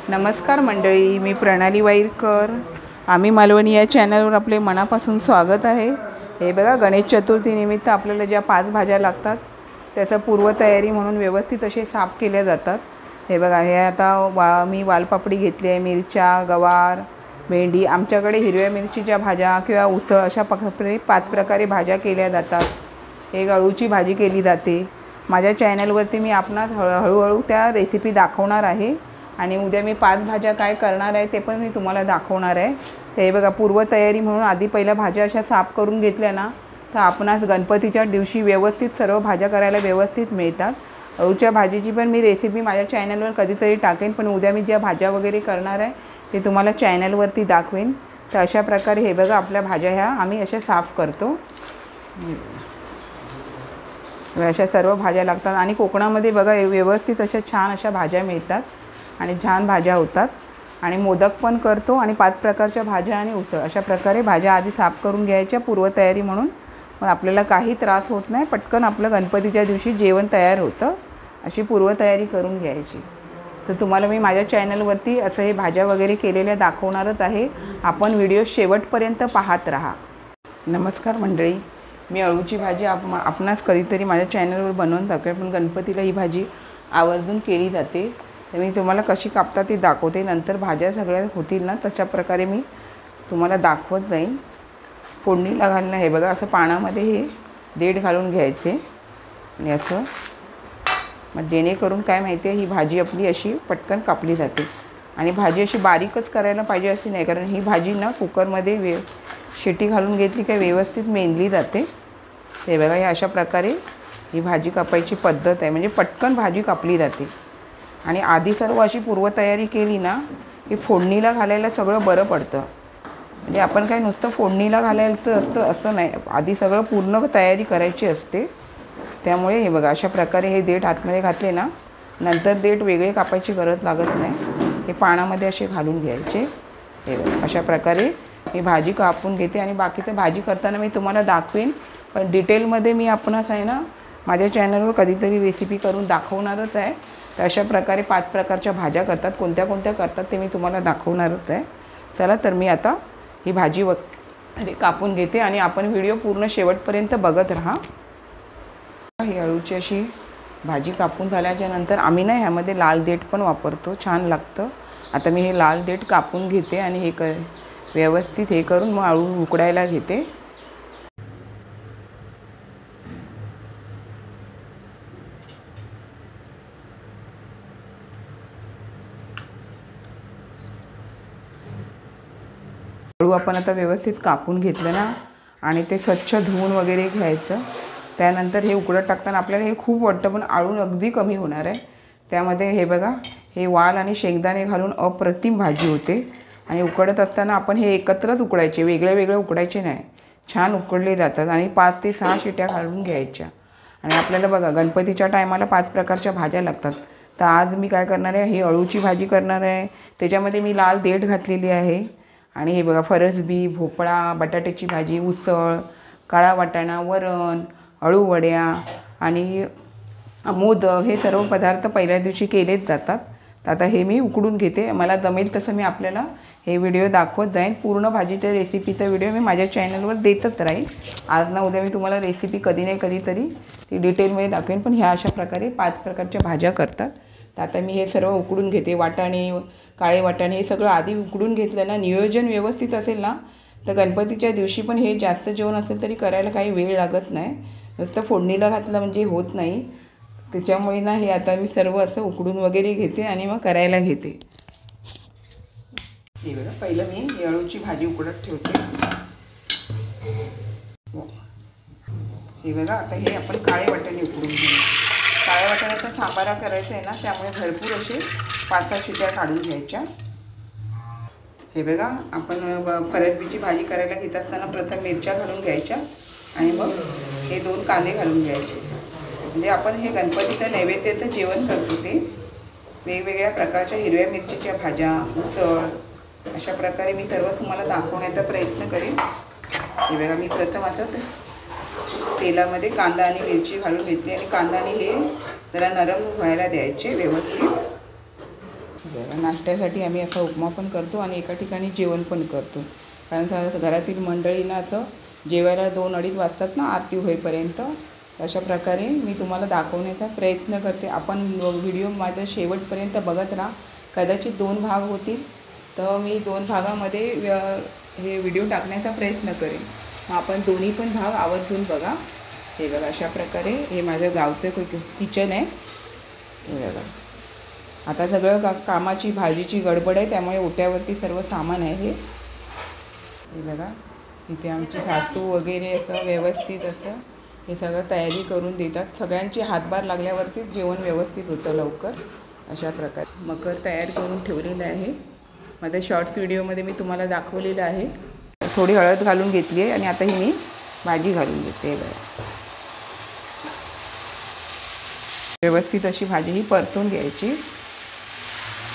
नमस्कार मंडळी, मी प्रणाली वाईरकर. आम्ही मालवणी या चॅनलवर आपले मनापासून स्वागत आहे. हे बघा, गणेश चतुर्थीनिमित्त आपल्याला ज्या 5 भाज्या लागतात त्याचा पूर्वतयारी म्हणून व्यवस्थित असे साफ केल्या जातात. हे बघा, हे आता मी वालपापडी घेतली आहे, मिरच्या, गवार, भेंडी. आमच्याकडे हिरव्या मिरचीच्या भाज्या किंवा उसळ अशा 5 प्रकारे भाज्या केल्या जातात. हे अळूची भाजी केली जाते. माझ्या चॅनलवरती मी आपणास हळूहळू त्या रेसिपी दाखवणार आहे आणि उद्या मी 5 भाज्या काय करणार आहे ते पण मी तुम्हाला दाखवणार आहे. ते बघा, पूर्वतयारी म्हणून आधी पहिल्या भाज्या अशा साफ करून घेतल्या ना तर आपणास गणपतीच्या दिवशी व्यवस्थित सर्व भाज्या करायला व्यवस्थित मिळतात. अळूच्या भाजीची पण मी रेसिपी माझ्या चॅनलवर कधीतरी टाकेन, पण उद्या मी ज्या भाज्या वगैरे करणार आहे ते तुम्हाला चॅनलवरती दाखवेन. तर अशा प्रकारे हे बघा, आपल्या भाज्या ह्या आम्ही अशा साफ करतो. अशा सर्व भाज्या लागतात आणि कोकणामध्ये बघा व्यवस्थित अशा छान अशा भाज्या मिळतात आणि छान भाज्या होतात. आणि मोदक पण करतो आणि 5 प्रकारच्या भाज्या आणि उसळ अशा प्रकारे भाज्या आधी साफ करून घ्यायच्या पूर्वतयारी म्हणून. मग आपल्याला काही त्रास होत नाही, पटकन आपलं गणपतीच्या दिवशी जेवण तयार होतं. अशी पूर्वतयारी करून घ्यायची. तर तुम्हाला मी माझ्या चॅनलवरती असं हे भाज्या वगैरे केलेल्या दाखवणारच आहे. आपण व्हिडिओ शेवटपर्यंत पाहत राहा. नमस्कार मंडळी, मी अळूची भाजी आपणास कधीतरी माझ्या चॅनलवर बनवून दाखवेन, पण गणपतीला ही भाजी आवर्जून केली जाते. तर मी तुम्हाला कशी कापतात ती दाखवते. नंतर भाज्या सगळ्या होतील ना तशा प्रकारे मी तुम्हाला दाखवत जाईन. फोडणीला घालणं, हे बघा, असं पाण्यामध्ये हे देठ घालून घ्यायचे आणि असं, मग जेणेकरून काय माहिती आहे, ही भाजी आपली अशी पटकन कापली जाते. आणि भाजी अशी बारीकच करायला पाहिजे अशी नाही, कारण ही भाजी ना कुकरमध्ये शिटी घालून घेतली काय व्यवस्थित मेनली जाते. हे बघा, हे अशा प्रकारे ही भाजी कापायची पद्धत आहे, म्हणजे पटकन भाजी कापली जाते. आणि आधी सर्व अशी पूर्वतयारी केली ना की फोडणीला घालायला सगळं बरं पडतं. म्हणजे आपण काय नुसतं फोडणीला घालायचं असतं असं नाही, आधी सगळं पूर्ण तयारी करायची असते. त्यामुळे हे बघा, अशा प्रकारे हे देठ आतमध्ये घातले ना, नंतर देठ वेगळे कापायची गरज लागत नाही. हे पाण्यामध्ये असे घालून घ्यायचे. हे बघा, अशा प्रकारे मी भाजी कापून घेते आणि बाकीचं भाजी करताना मी तुम्हाला दाखवेन, पण डिटेलमध्ये मी आपणास आहे ना माझ्या चॅनलवर कधीतरी रेसिपी करून दाखवणारच आहे. तर अशा प्रकारे 5 प्रकारच्या भाज्या करतात. कोणत्या कोणत्या करतात ते मी तुम्हाला दाखवणारच आहे. चला, तर मी आता ही भाजी कापून घेते आणि आपण व्हिडिओ पूर्ण शेवटपर्यंत बघत राहा. ही अळूची अशी भाजी कापून झाल्याच्या नंतर आम्ही ना ह्यामध्ये लाल देठ पण वापरतो, छान लागतं. आता मी हे लाल देठ कापून घेते आणि हे व्यवस्थित हे करून मग अळू उकडायला घेते. अळू आपण आता व्यवस्थित कापून घेतलं ना आणि ते स्वच्छ धुवून वगैरे घ्यायचं. त्यानंतर हे उकडत टाकताना आपल्याला हे खूप वाटतं, पण अळू अगदी कमी होणार आहे. त्यामध्ये हे बघा, हे वाल आणि शेंगदाणे घालून अप्रतिम भाजी होते. आणि उकडत असताना आपण हे एकत्रच उकडायचे, वेगळे वेगळे उकडायचे नाही. छान उकडले जातात आणि 5 ते 6 शिट्या घालून घ्यायच्या. आणि आपल्याला बघा, गणपतीच्या टायमाला 5 प्रकारच्या भाज्या लागतात. तर आज मी काय करणार आहे, ही अळूची भाजी करणार आहे. त्याच्यामध्ये मी लाल देठ घातलेली आहे. आणि हे बघा, फरसबी, भोपळा, बटाट्याची भाजी, उसळ, काळा वाटाणा, वरण, अळूवड्या आणि मोदक, हे सर्व पदार्थ पहिल्या दिवशी केलेच जातात. तर आता हे मी उकडून घेते. मला जमेल तसं मी आपल्याला हे व्हिडिओ दाखवत जाईन. पूर्ण भाजीच्या रेसिपीचा व्हिडिओ मी माझ्या चॅनलवर देतच राहील. आज ना उद्या मी तुम्हाला रेसिपी कधी नाही कधीतरी ती डिटेलमध्ये दाखवेन. पण ह्या अशा प्रकारे 5 प्रकारच्या भाज्या करतात. तर आता मी हे सर्व उकडून घेते. वाटाणे, काळे वाटाणे हे सगळं आधी उकडून घेतलं ना, नियोजन व्यवस्थित असेल ना तर गणपतीच्या दिवशी पण हे जास्त जेवण असेल तरी करायला काही वेळ लागत नाही. नुसतं फोडणीला घातलं म्हणजे होत नाही. त्याच्यामुळे ना हे आता मी सर्व असं उकडून वगैरे घेते आणि मग करायला घेते. हे बघा, पहिलं मी अळूची भाजी उकडत ठेवते. हे बघा, आता हे आपण काळे वाटाणे उकडून घेऊ. काळ्या वाटाण्याचा सांबारा करायचा आहे ना, त्यामुळे भरपूर असे 5-6 शिट्या काढून घ्यायच्या. हे बघा, आपण फरसबीची भाजी करायला घेत असताना प्रथम मिरच्या घालून घ्यायच्या आणि मग हे 2 कांदे घालून घ्यायचे. म्हणजे आपण हे गणपतीचं नैवेद्याचं जेवण करतो ते. वेगवेगळ्या प्रकारच्या हिरव्या मिरचीच्या भाज्या, उसळ अशा प्रकारे मी सर्व तुम्हाला दाखवण्याचा प्रयत्न करेन. हे बघा, मी प्रथम असं तेलामध्ये कांदा आणि मिरची घालून घेतली आणि कांदा आणि हे जरा नरम व्हायला द्यायचे व्यवस्थित. नाश्त्यासाठी आम्ही असा उपमा पण करतो आणि एका ठिकाणी जेवण पण करतो. कारण घरातील मंडळींना असं जेवायला 2-2:30 वाजतात ना आरती होईपर्यंत. अशा प्रकारे मी तुम्हाला दाखवण्याचा प्रयत्न करते. आपण व्हिडिओ माझ्या शेवटपर्यंत बघत राहा. कदाचित 2 भाग होतील, तर मी 2 भागामध्ये हे व्हिडिओ टाकण्याचा प्रयत्न करेन. मग आपण दोन्ही पण भाग आवर्जून बघा. हे बघा अशा प्रकारे हे माझं गावचं किचन आहे. हे बघा आता सगळं कामाची भाजीची गडबड आहे, त्यामुळे ओट्यावरती सर्व सामान आहे. हे बघा इथे आमची सासू वगैरे असं व्यवस्थित असं हे सगळं तयारी करून देतात. सगळ्यांची हातभार लागल्यावरतीच जेवण व्यवस्थित होतं लवकर. अशा प्रकारे मकर तयार करून ठेवलेलं आहे. माझ्या शॉर्ट्स व्हिडिओमध्ये मी तुम्हाला दाखवलेलं आहे. थोडी हळद घालून घेतली आहे आणि आता ही मी भाजी घालून घेते. हे बघा व्यवस्थित अशी भाजी ही परतून घ्यायची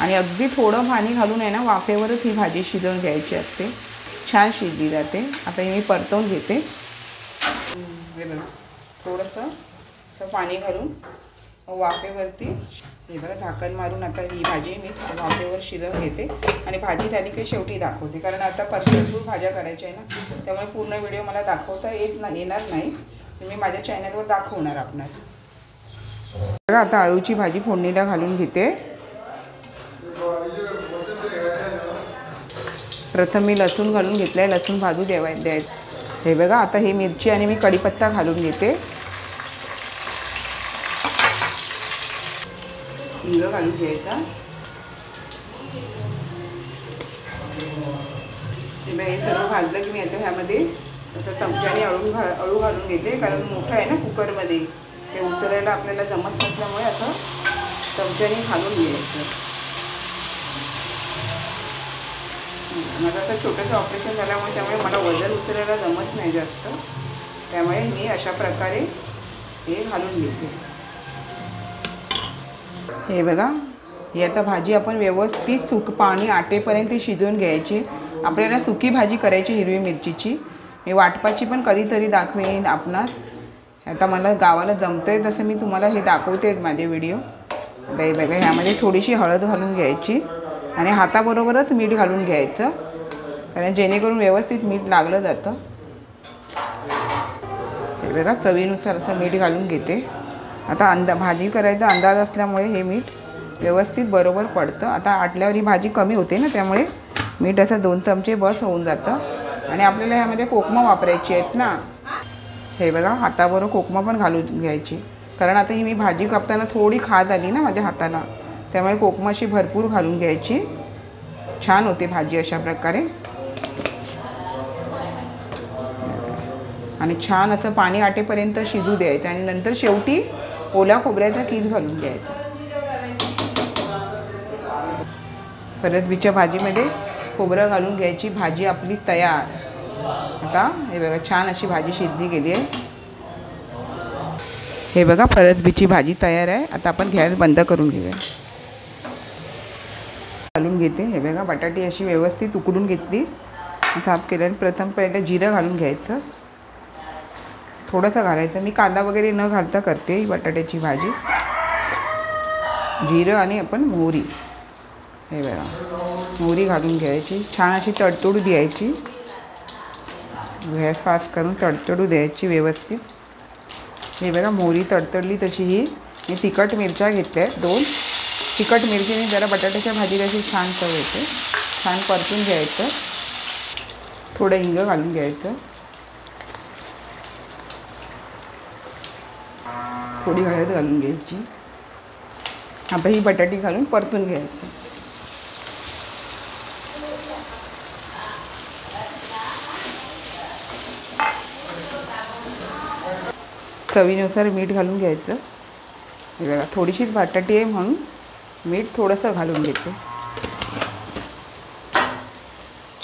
आणि अगदी थोडं पाणी घालून आहे ना वाफेवरच ही भाजी शिजवून घ्यायची असते. छान शिजली जाते. आता ही मी परतवून घेते. हे बघा थोडंसं असं पाणी घालून वाफेवरती हे बघा झाकण मारून आता ही भाजी मी वाफेवर शिजवून घेते आणि भाजी झाली की शेवटी दाखवते. कारण आता भरपूर भाज्या करायच्या आहे ना, त्यामुळे पूर्ण व्हिडिओ मला दाखवता येणार नाही. मी माझ्या चॅनलवर दाखवणार आपणास. बघा आता आळूची भाजी फोडणीला घालून घेते. प्रथम मी लसूण घालून घेतलं आहे. लसूण भाजू द्यायचं. हे बघा आता ही मिरची आणि मी कढीपत्ता घालून घेते. हिंग घालून घ्यायचा. हे सर्व भाजलं की मी आता ह्यामध्ये असं चमच्याने अळू घालून घेते. कारण मोठं आहे ना कुकरमध्ये, ते उतरायला आपल्याला जमत नसल्यामुळे असं चमच्याने घालून घ्यायचं. माझं असं छोटंसं ऑपरेशन झाल्यामुळे त्यामुळे मला वजन उचलायला जमत नाही जास्त, त्यामुळे मी अशा प्रकारे हे घालून घेते. हे बघा ही आता भाजी आपण व्यवस्थित पाणी आटेपर्यंत शिजवून घ्यायची. आपल्याला सुकी भाजी करायची हिरवी मिरचीची. मी वाटपाची पण कधीतरी दाखवेन आपणास. आता मला गावाला जमतं आहे तसं मी तुम्हाला हे दाखवते माझे व्हिडिओ. हे बघा ह्यामध्ये थोडीशी हळद घालून घ्यायची आणि हाताबरोबरच मीठ घालून घ्यायचं, कारण जेणेकरून व्यवस्थित मीठ लागलं जातं. हे बघा चवीनुसार असं मीठ घालून घेते. आता भाजी करायचा अंदाज असल्यामुळे हे मीठ व्यवस्थित बरोबर पडतं. आता आटल्यावर ही भाजी कमी होते ना, त्यामुळे मीठ असं 2 चमचे बस होऊन जातं. आणि आपल्याला ह्यामध्ये कोकमं वापरायची आहेत ना. हे बघा हाताबरोबर कोकमं पण घालून घ्यायची, कारण आता ही मी भाजी कापताना थोडी खाज आली ना माझ्या हाताला, त्यामुळे कोकमं अशी भरपूर घालून घ्यायची. छान होते भाजी अशा प्रकारे. आणि छान असं पाणी आटेपर्यंत शिजू द्यायचं आणि नंतर शेवटी ओला खोबऱ्याचा कीस घालून द्यायचा. फरसबीच्या भाजीमध्ये खोबरं घालून घ्यायची. भाजी आपली तयार. आता हे बघा छान अशी भाजी शिजली गेली आहे. हे बघा फरसबीची भाजी तयार आहे. आता आपण गॅस बंद करून घेऊया. घालून घेते. हे बघा बटाटी अशी व्यवस्थित उकडून घेतली, साफ केल्याने. प्रथम पहिलं जिरं घालून घ्यायचं, थोडंसं घालायचं. मी कांदा वगैरे न घालता करते ही बटाट्याची भाजी. जिरं आणि आपण मोहरी, हे बघा मोहरी घालून घ्यायची. छान अशी तडतडू द्यायची. गॅस फास्ट करून तडतडू द्यायची व्यवस्थित. हे बघा मोहरी तडतडली तशी ही मी तिखट मिरच्या घेतल्या आहेत 2. तिखट मिरचीने जरा बटाट्याच्या भाजीला अशी छान चव येते. छान परतून घ्यायचं. थोडं हिंग घालून घ्यायचं. थोडी हळद घालून घ्यायची. आता ही बटाटी घालून परतून घ्यायचं. चवीनुसार मीठ घालून घ्यायचं. हे बघा थोडीशीच बटाटी आहे म्हणून मीठ थोडंसं घालून घेते.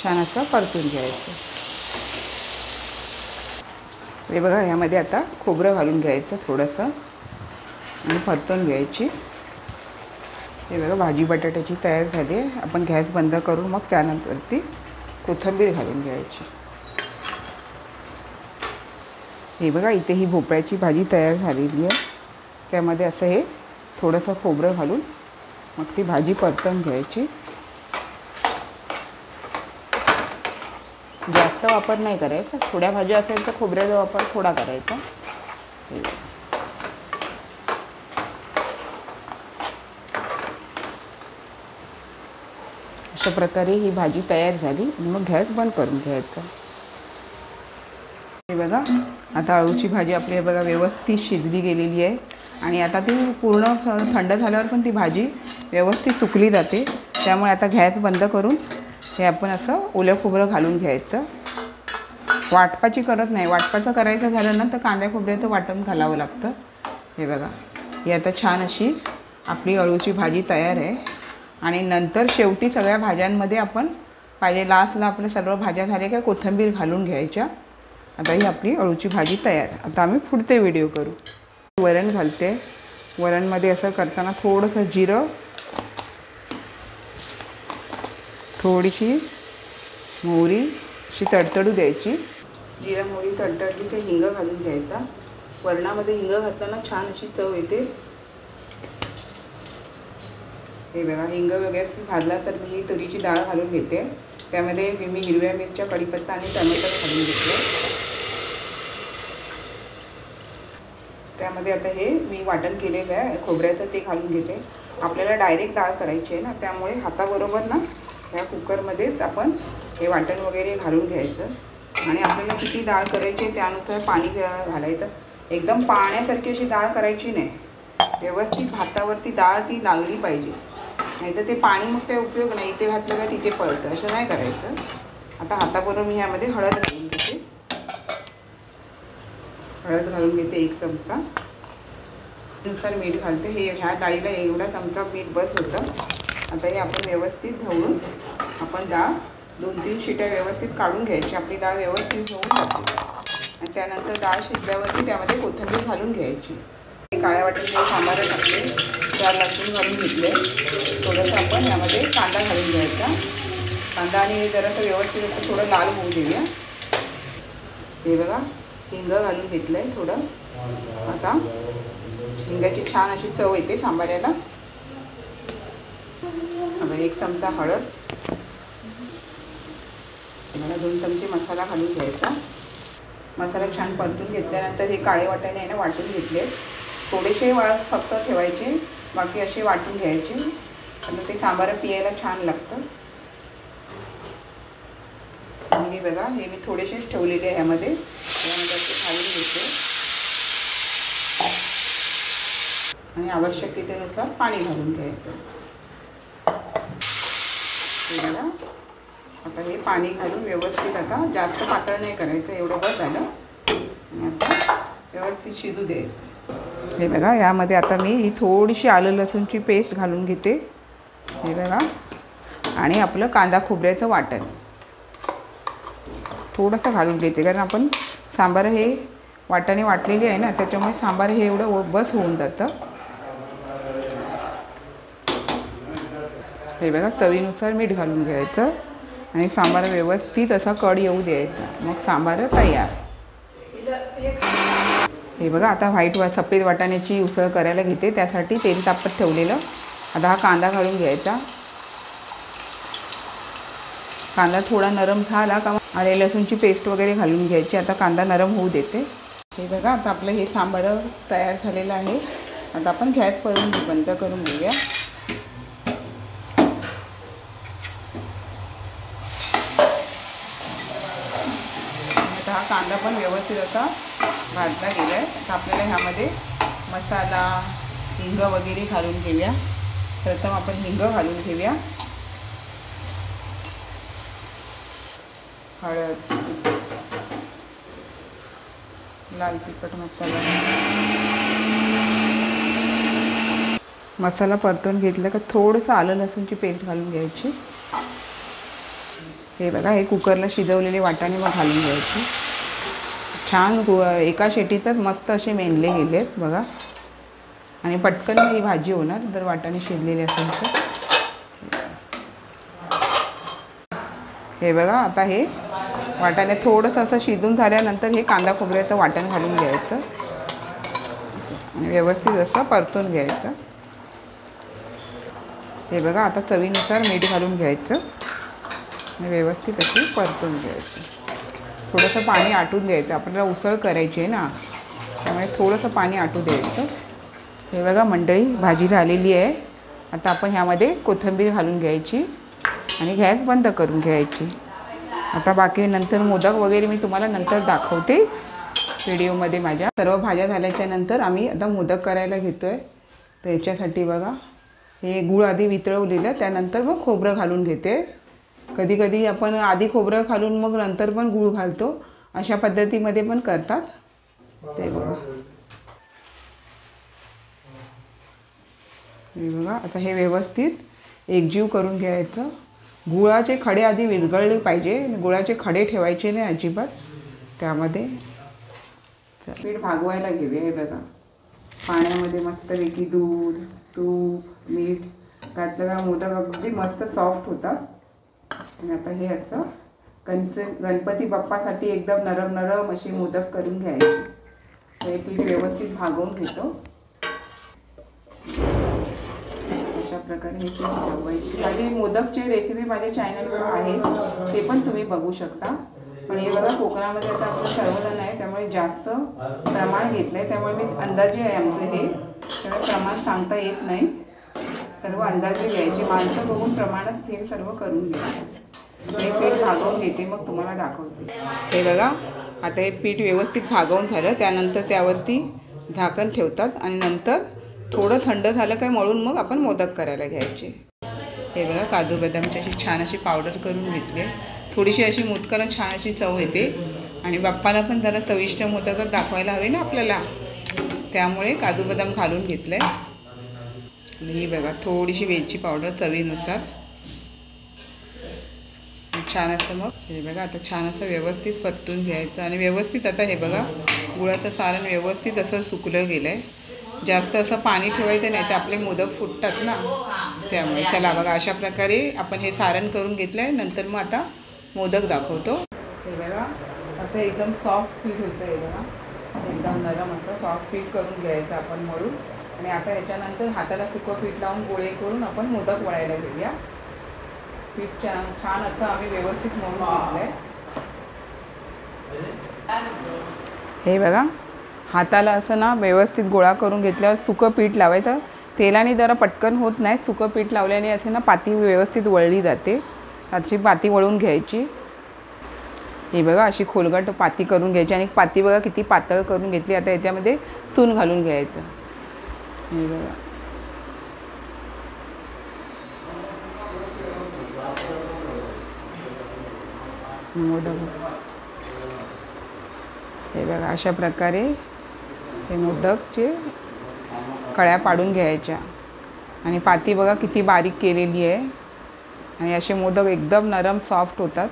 छान असं परतून घ्यायचं. हे बघा ह्यामध्ये आता खोबरं घालून घ्यायचं थोडंसं आणि परतून घ्यायची. हे बघा भाजी बटाट्याची तयार झाली आहे. आपण गॅस बंद करून मग त्यानंतर ती कोथिंबीर घालून घ्यायची. हे बघा इथे ही भोपळ्याची भाजी तयार झालेली आहे. त्यामध्ये असं हे थोडंसं खोबरं घालून मग ती भाजी परतून घ्यायची. जास्त वापर नाही करायचा. थोड्या भाज्या असेल तर खोबऱ्याचा वापर थोडा करायचा. अशा प्रकारे ही भाजी तयार झाली. मग गॅस बंद करून घ्यायचा. हे बघा, आता अळूची भाजी आपली बघा व्यवस्थित शिजली गेलेली आहे. आणि आता ती पूर्ण थंड झाल्यावर पण ती भाजी व्यवस्थित सुकली जाते. त्यामुळे आता गॅस बंद करून हे आपण असं ओलं खोबरं घालून घ्यायचं. वाटपाची करत नाही. वाटपाचं करायचं झालं ना तर कांद्या खोबऱ्याचं वाटण घालावं लागतं. हे बघा, ही आता छान अशी आपली अळूची भाजी तयार आहे. आणि नंतर शेवटी सगळ्या भाज्यांमध्ये आपण पाहिजे लास्टला आपल्या सर्व भाज्या झाल्या की कोथिंबीर घालून घ्यायच्या. आता ही आपली अळूची भाजी तयार. आता आम्ही पुढचे व्हिडिओ करू. वरण घालते. वरणमध्ये असं करताना थोडंसं जिरं, थोडीशी मोहरी अशी तडतडू द्यायची. जिरं मोहरी तडतडली की हिंग घालून घ्यायचा. वरणामध्ये हिंग घातल्यानं छान अशी चव येते. हे बघा, हिंग वगैरे भाजला तर मी तुरीची डाळ घालून घेते. त्यामध्ये मी हिरव्या मिरच्या, कढीपत्ता आणि टमाटर घालून घेतले. त्यामध्ये आता हे मी वाटण केलेलं आहे खोबऱ्याचं ते घालून घेते. आपल्याला डायरेक्ट डाळ करायची आहे ना, त्यामुळे हाताबरोबर ना ह्या कुकरमध्येच आपण हे वाटण वगैरे घालून घ्यायचं. आणि आपल्याला किती डाळ करायची त्यानुसार पाणी घालायचं. एकदम पाण्यासारखी अशी डाळ करायची नाही. व्यवस्थित भातावरती डाळ ती लागली पाहिजे. नाही तर ते पाणी मग ते उपयोग नाही. इथे घातलं का तिथे पळतं. असं नाही करायचं. आता हाताबरोबर मी ह्यामध्ये हळद घालून घेते. हळद घालून घेते 1 चमचा. नुसार मीठ घालते. हे ह्या डाळीला एवढा चमचा मीठ बस होतं. आता हे आपण व्यवस्थित धुवून आपण डाळ 2-3 शिट्या व्यवस्थित काढून घ्यायची. आपली डाळ व्यवस्थित होऊन जाते. आणि त्यानंतर डाळ शिजल्यावरती त्यामध्ये कोथिंबीर घालून घ्यायची. काळ्या वाटणीचे सांबार टाकले, 4 लसूण घालून घेतले. थोडंसं आपण यामध्ये कांदा घालून घ्यायचा. कांदा आणि जरासं व्यवस्थित असं थोडं लाल होऊ देऊया. हे बघा, हिंग घालून घेतलं आहे थोडं. आता हिंगाची छान अशी चव येते सांबाऱ्याला. आता 1 चमचा हळद, मला 2 चमचे मसाला घालून घ्यायचा. मसाला छान परतून घेतल्यानंतर हे काळे वाटाणे आहे ना वाटून घेतले. थोडेसे फक्त ठेवायचे, बाकी असे वाटून घ्यायचे. आणि ते सांबार पियायला छान लागतं. आणि बघा, हे मी थोडेसेच ठेवलेले आहे ह्यामध्ये. त्यानंतर ते घालून घेते. आणि आवश्यकतेनुसार पाणी घालून घ्यायचं. हे बघा, आता हे पाणी घालून व्यवस्थित आता जास्त पातळ नाही करायचं. एवढं बस झालं. आणि आता व्यवस्थित शिजू द्यायचं. हे बघा, यामध्ये आता मी ही थोडीशी आलं लसूणची पेस्ट घालून घेते. हे बघा, आणि आपलं कांदा खोबऱ्याचं वाटण थोडंसं घालून घेते. कारण आपण सांबार हे वाटाणे वाटलेली आहे ना, त्याच्यामुळे सांबार हे एवढं बस होऊन जातं. हे बघा, चवीनुसार मीठ घालून घ्यायचं. आणि सांबार व्यवस्थित असा कड येऊ द्यायचा. मग सांबार तयार. हे बघा, आता सफेद वाटाण्याची उसळ करायला घेते. त्यासाठी तेल तापत ठेवलेलं. आता हा कांदा घालून घ्यायचा. कांदा थोडा नरम झाला का आले लसूणची पेस्ट वगैरे घालून घ्यायची. आता कांदा नरम होऊ देते. हे बघा, आता आपलं हे सांबार तयार झालेलं आहे. आता आपण गॅस बंद करून घेऊया. आता हा कांदा पण व्यवस्थित असा भाजला गेला आहे. आता आपल्याला ह्यामध्ये मसाला, हिंग वगैरे घालून घेऊया. प्रथम आपण हिंग घालून घेऊया. हळद, लाल तिखट मसाला परतून घेतला का थोडंसं आलं लसूणची पेस्ट घालून घ्यायची. हे बघा, हे कुकरला शिजवलेले वाटाणे मग घालून घ्यायचे. छान एका शेटीतच मस्त असे मेनले गेलेत बघा. आणि पटकन ही भाजी होणार जर वाटाणे शिजलेले असेल तर. हे बघा, आता हे वाटाणे थोडंसं असं शिजून झाल्यानंतर हे कांदा खोबऱ्याचं वाटण घालून घ्यायचं. आणि व्यवस्थित असं परतून घ्यायचं. हे बघा आता चवीनुसार मीठ घालून घ्यायचं आणि व्यवस्थित अशी परतून घ्यायचं. थोडंसं पाणी आटून द्यायचं, आपल्याला उसळ करायची आहे ना, त्यामुळे थोडंसं पाणी आटू द्यायचं. हे बघा मंडळी, भाजी झालेली आहे. आता आपण ह्यामध्ये कोथिंबीर घालून घ्यायची आणि गॅस बंद करून घ्यायची. आता बाकी नंतर मोदक वगैरे मी तुम्हाला नंतर दाखवते व्हिडिओमध्ये. माझ्या सर्व भाज्या झाल्याच्या नंतर आम्ही आता मोदक करायला घेतो आहे. तर याच्यासाठी बघा हे गूळ आधी वितळवलेलं, त्यानंतर मग खोबरं घालून घेते. कधी कधी आपण आधी खोबरं घालून मग नंतर पण गूळ घालतो, अशा पद्धतीमध्ये पण करतात. ते बघा, हे बघा आता हे व्यवस्थित एकजीव करून घ्यायचं. गुळाचे खडे आधी विरघळले पाहिजे, गुळाचे खडे ठेवायचे नाही अजिबात त्यामध्ये. पीठ भागवायला घेऊया. हे बघा पाण्यामध्ये मस्तपैकी दूध, तूप, मीठ घातलं का मोदक अगदी मस्त सॉफ्ट होतात. आणि आता हे असं गणपती बाप्पासाठी एकदम नरम नरम अशी मोदक करून घ्यायची. हे पीठ व्यवस्थित भागवून घेतो. अशा प्रकारे हे पीठ भागवायची. आणि मोदकची रेसिपी माझ्या चॅनलवर आहे, ते पण तुम्ही बघू शकता. पण हे बघा कोकणामध्ये आता आपलं सर्वजण आहे, त्यामुळे जास्त प्रमाण घेतलं आहे, त्यामुळे मी अंदाजे आहे आमचं हे, त्यामुळे प्रमाण सांगता येत नाही. सर्व अंदाजे घ्यायची, माणसं बघून प्रमाणात हे सर्व करून घ्यायचं. हे पीठ भागवून घेते, मग तुम्हाला दाखवते. हे बघा आता हे पीठ व्यवस्थित भागवून झालं, त्यानंतर त्यावरती झाकण ठेवतात आणि नंतर थोडं थंड झालं काय मळून मग आपण मोदक करायला घ्यायचे. हे बघा काजू बदामची अशी छान अशी पावडर करून घेतली आहे. थोडीशी अशी मोदकाला छान अशी चव येते आणि बाप्पाला पण जरा चविष्ट मोदक दाखवायला हवे ना आपल्याला, त्यामुळे काजू बदाम घालून घेतलं आहे. ही बघा थोडीशी वेलची पावडर चवीनुसार. छान असं मग हे बघा आता छान असं व्यवस्थित परतून घ्यायचं. आणि व्यवस्थित आता हे बघा गुळाचं सारण व्यवस्थित असं सुकलं गेलं आहे. जास्त असं पाणी ठेवायचं नाही तर आपले मोदक फुटतात ना, त्यामुळे. चला बघा अशा प्रकारे आपण हे सारण करून घेतलं आहे. नंतर मग आता मोदक दाखवतो. हे बघा असं एकदम सॉफ्ट पीठ होतं. हे बघा एकदम नरम असं सॉफ्ट पीठ करून घ्यायचं आपण मळून. आणि आता ह्याच्यानंतर हाताला सुकं पीठ लावून गोळे करून आपण मोदक वळायला घेऊया. पीठ छान असं आम्ही व्यवस्थित मळून घेतलं आहे. हे बघा हाताला असं ना व्यवस्थित गोळा करून घेतल्यावर सुकं पीठ लावायचं. तेलाने जरा पटकन होत नाही, सुकं पीठ लावल्याने असे ना पाती व्यवस्थित वळली जाते. अशी पाती वळून घ्यायची. हे बघा अशी खोलगट पाती करून घ्यायची. आणि पाती बघा किती पातळ करून घेतली. आता याच्यामध्ये तून घालून घ्यायचं. हे बघा मोदक. हे बघा अशा प्रकारे हे मोदकचे कळ्या पाडून घ्यायच्या. आणि पाती बघा किती बारीक केलेली आहे. आणि असे मोदक एकदम नरम सॉफ्ट होतात.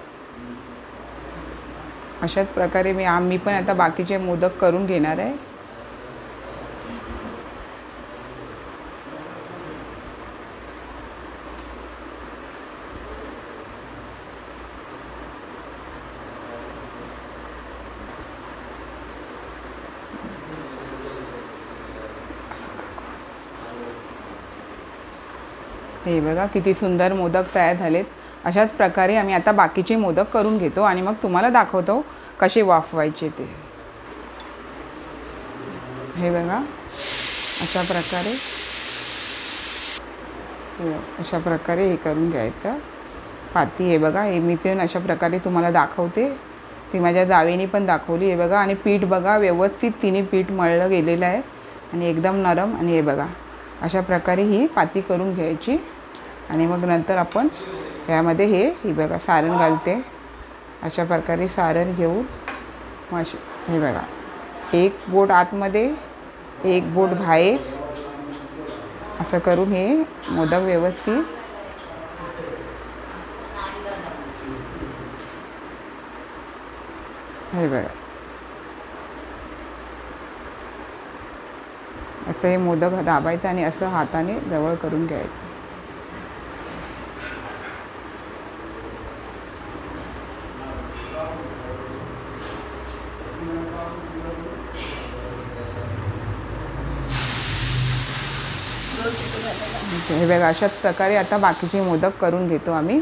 अशाच प्रकारे आम्ही पण आता बाकीचे मोदक करून घेणार आहे. हे बघा किती सुंदर मोदक तयार झालेत. अशाच प्रकारे आम्ही आता बाकीचे मोदक करून घेतो आणि मग तुम्हाला दाखवतो कसे वाफवायचे ते. हे बघा अशा प्रकारे हे करून घ्यायचं पाती. हे बघा हे मी पण अशा प्रकारे तुम्हाला दाखवते. ती माझ्या जावेनी पण दाखवली. हे बघा आणि पीठ बघा व्यवस्थित तिने पीठ मळलं गेलेलं आहे आणि एकदम नरम. आणि हे बघा अशा प्रकारे ही पाती करून घ्यायची. आणि मग नंतर आपण यामध्ये ही बघा सारण घालते. अशा प्रकारे सारण घेऊन हे बघा एक बोट आतमध्ये एक बोट बाहेर असं करून हे मोदक व्यवस्थित हे बघा असं हे मोदक दाबायचं आणि असं हाताने जवळ करून घ्यायचं. हे बघा अशाच प्रकारे आता बाकीचे मोदक करून घेतो आम्ही.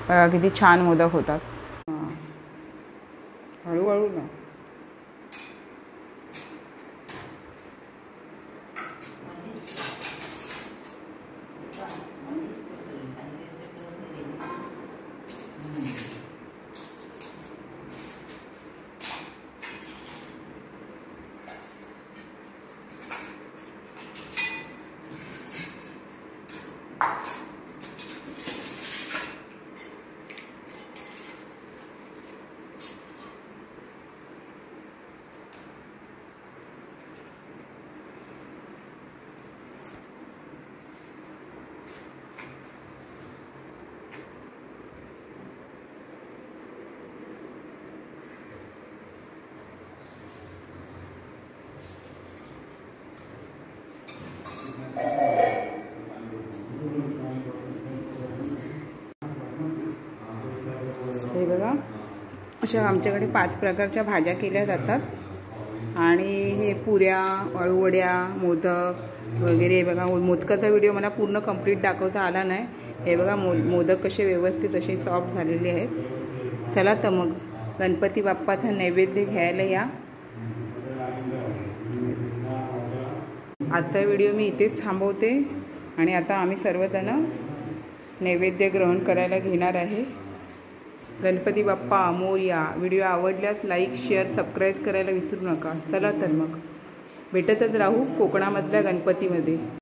बघा किती छान मोदक होतात. हळूहळू ना. हे बघा अशा आमच्याकडे 5 प्रकारच्या भाज्या केल्या जातात. आणि हे पुऱ्या, अळूवड्या, मोदक वगैरे. बघा मोदकाचा व्हिडिओ मला पूर्ण कंप्लीट दाखवता आला नाही. हे बघा मोदक कसे व्यवस्थित असे सॉफ्ट झालेले आहेत. चला तर मग गणपती बाप्पाचा नैवेद्य घ्यायला या. आजचा व्हिडिओ मी इथेच थांबवते आणि आता आम्ही सर्वजण नैवेद्य ग्रहण करायला घेणार आहे. गणपती बाप्पा मोरया. व्हिडिओ आवडल्यास लाईक, शेअर, सबस्क्राईब करायला विसरू नका. चला तर मग भेटतच राहू कोकणामधल्या गणपतीमध्ये.